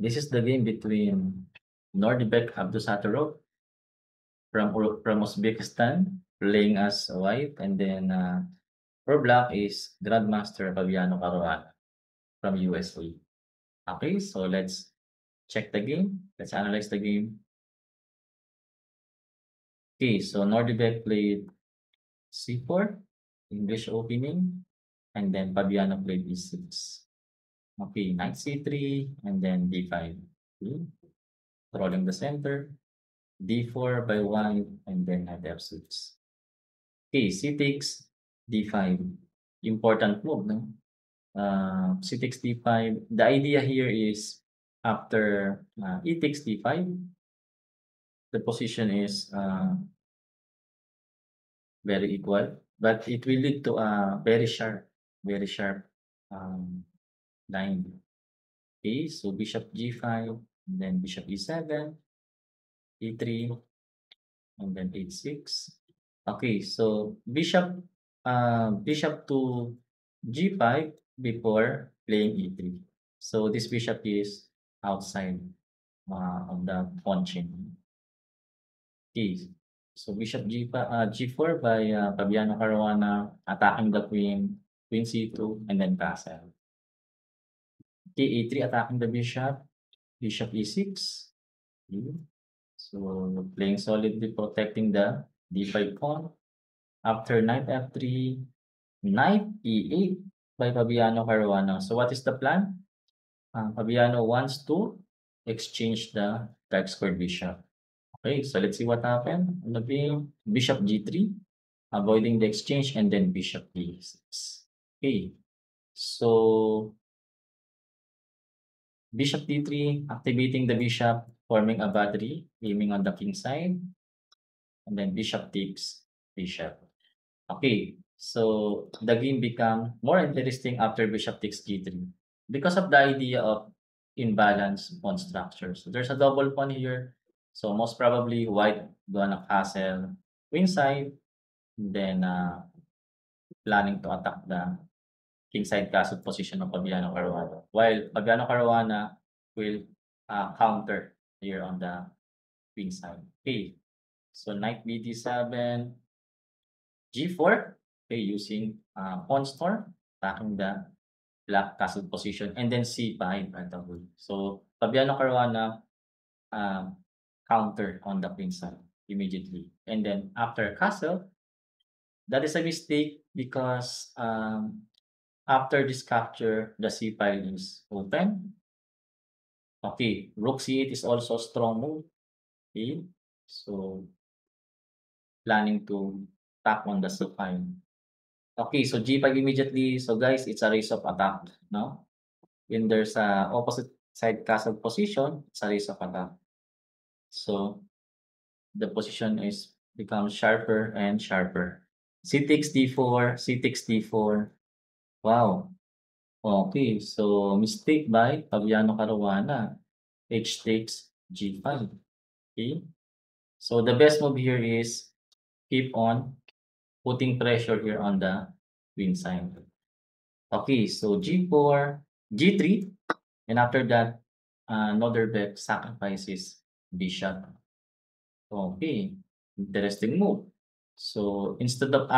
This is the game between Nordibek Abdusattorov from Uzbekistan, playing as white, and then for black is Grandmaster Fabiano Caruana from USA. Okay, so let's check the game. Let's analyze the game. Okay, so Nordibek played C4, English opening, and then Fabiano played E6. Okay, knight C3, and then D5. Okay, controlling the center. D4 by 1, and then knight F6. Okay, C takes D5. Important move, no? C takes D5. The idea here is after E takes D5, the position is very equal, but it will lead to a very sharp um, line. Okay, so bishop G5, and then bishop E7, E3, and then H6. Okay, so bishop to G5 before playing E3. So this bishop is outside of the pawn chain. Okay, so bishop G4 by Fabiano Caruana, attacking the queen, queen C2, and then castle. Okay, E3 attacking the bishop, bishop E6. Okay. So playing solidly, protecting the D5 pawn. After knight F3, knight E8 by Fabiano Caruana. So what is the plan? Fabiano wants to exchange the dark squared bishop. Okay, so let's see what happened on the game. Bishop G3, avoiding the exchange, and then bishop E6. Okay, so bishop D3, activating the bishop, forming a battery, aiming on the king side, and then bishop takes bishop. Okay, so the game become more interesting after bishop takes G3 because of the idea of imbalance pawn structure. So there's a double pawn here. So most probably white gonna castle queen side, then planning to attack the king side castle position of Fabiano Caruana. While Fabiano Caruana will counter here on the queen side. Okay, so knight BD7, G4, okay, using pawn storm, attacking the black castle position, and then C5 right away. So Fabiano Caruana counter on the queen side immediately. And then after castle, that is a mistake because after this capture, the C5 is open. Okay, rook C8 is also a strong move. Okay, so planning to tap on the C5. Okay, so G5 immediately. So guys, it's a race of attack, no? When there's a opposite side castle position, it's a race of attack. So the position is becomes sharper and sharper. C takes D4, C takes D4. Wow. Okay, so mistake by Fabiano Caruana. H takes G5. Okay. So the best move here is keep on putting pressure here on the queen side. Okay, so G4, G3, and after that, Nordebek sacrifices bishop. Okay, interesting move. So instead of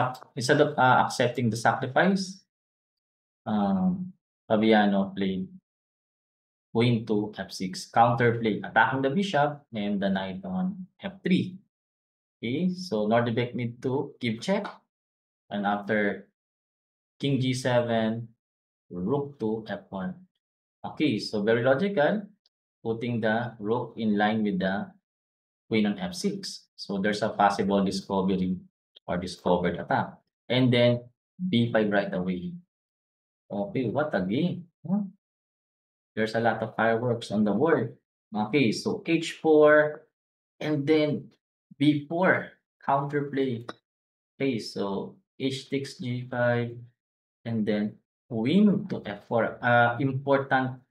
accepting the sacrifice, Fabiano played queen to F6, counter play, attacking the bishop and the knight on F3. Okay, so Nordebek need to give check, and after king G7, rook to F1. Okay, so very logical, putting the rook in line with the queen on F6. So there's a possible discovery or discovered attack. And then B5 right away. Okay, what a game. Huh? There's a lot of fireworks on the board. Okay, so H4 and then B4 counterplay. Okay, so H takes G5 and then queen to F4. Important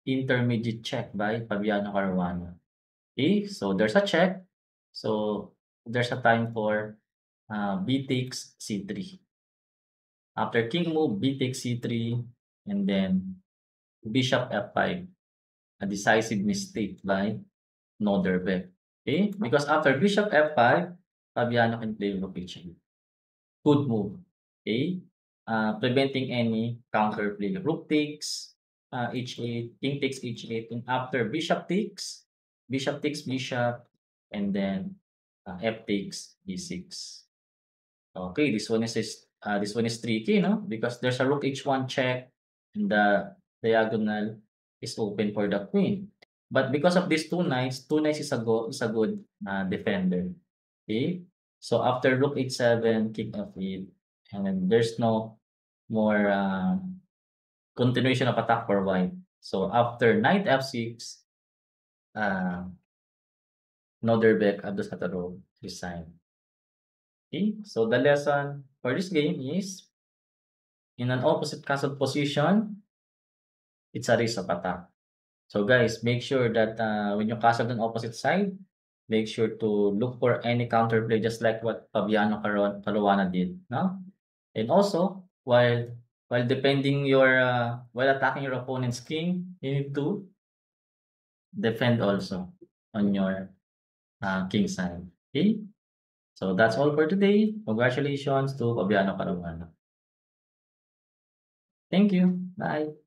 intermediate check by Fabiano Caruana. Okay, so there's a check. So there's a time for B takes C3. After king move, B takes C3, and then bishop F5. a decisive mistake by Norderbeck. Okay? Because after bishop f5, Fabiano can play rook h8. Good move. Okay? Preventing any counterplay. Rook takes h8, king takes h8, and after bishop takes bishop, and then f takes b6. Okay, this one is tricky, no? Because there's a rook h1 check, and the diagonal is open for the queen. But because of these two knights is a good defender. Okay, so after rook h7, king f8, and then there's no more continuation of attack for white. So after knight f6, uh, Norderbeck Abdusataro resigned. Okay, so the lesson for this game is in an opposite castle position, it's a risk of attack. So guys, make sure that when you castle on opposite side, make sure to look for any counterplay just like what Fabiano Caruana did, no? And also, while defending your while attacking your opponent's king, you need to defend also on your king side. Okay? So that's all for today. Congratulations to Fabiano Caruana. Thank you. Bye.